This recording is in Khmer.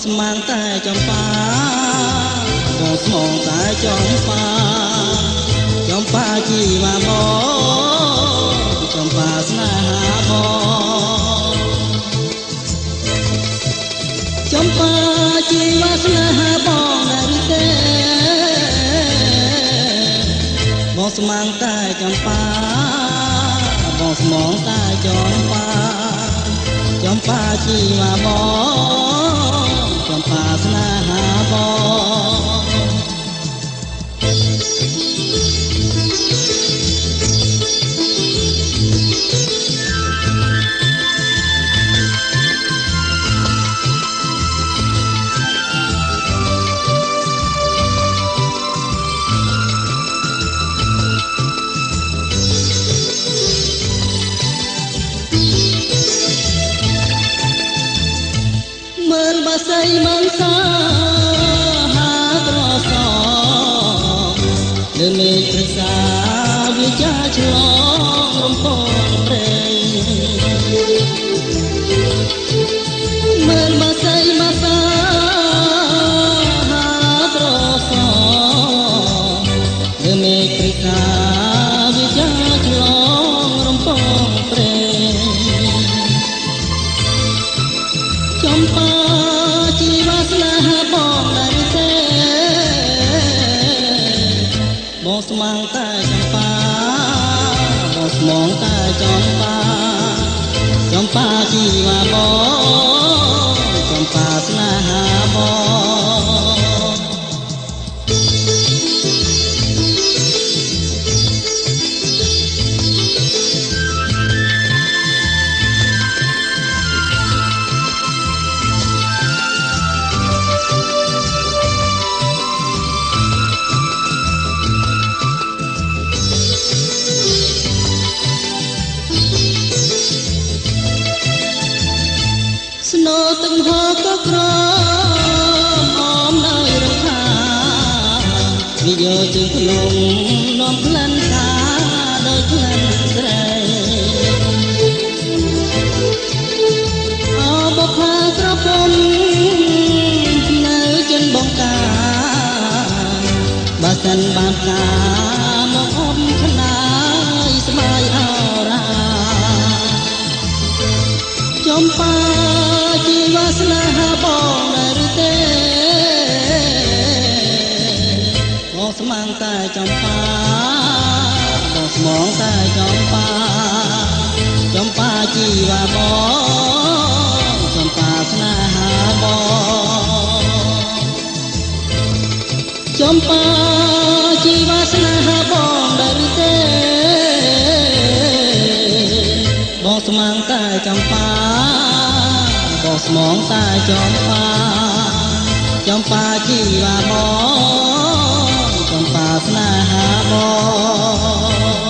ស្មានតែចំប៉ាបងស្មងតែចំប៉ាចំប៉ាជីវ៉ាបងចំប៉ាស្នេហាបងចំប៉ាជីវ៉ាស្នេហាបងដែរទេបងស្មានតែចំប៉ាបងស្មងតែចំប៉ាចំប៉ាជីវ៉ាបងចំប៉ាស្នេហាបងមើលបាស័យមិនសាហាត្រសលើមេឃព្រឹក្សាវាចាឆ្លងរំពងព្រៃមើលបាស័យមិនសាហាត្រសលើមេឃព្រឹក្សាវាចាឆ្លងរំពងព្រៃចំប៉ាជីវ៉ាស្នេហាបងដែរទេបងស្មានតែចំប៉ាបងស្មងតែចំប៉ាចំប៉ាជីវ៉ាបងចំប៉ាស្នេហាបងស្នូទឹកហោក៏ក្រអមនៅរំខាវិយោជើងក្នុងនាំក្លិនសាដោយក្លិនស្រីអបផាក្រពុំនៅចិនបងកាបើសិនបានការមកអមខ្នាយស្បាយអរាចំប៉ាជីវ៉ាស្នេហាបងដែរទេបងស្មានតែចំប៉ាបងស្មងតែចំប៉ាចំប៉ាជីវ៉ាបងចំប៉ាស្នេហាបងចំប៉ាជីវ៉ាស្នេហាបងដែរទេបងស្មានតែចំប៉ាបងស្មងតែចំប៉ាចំប៉ាជីវ៉ាបងចំប៉ាស្នេហាបង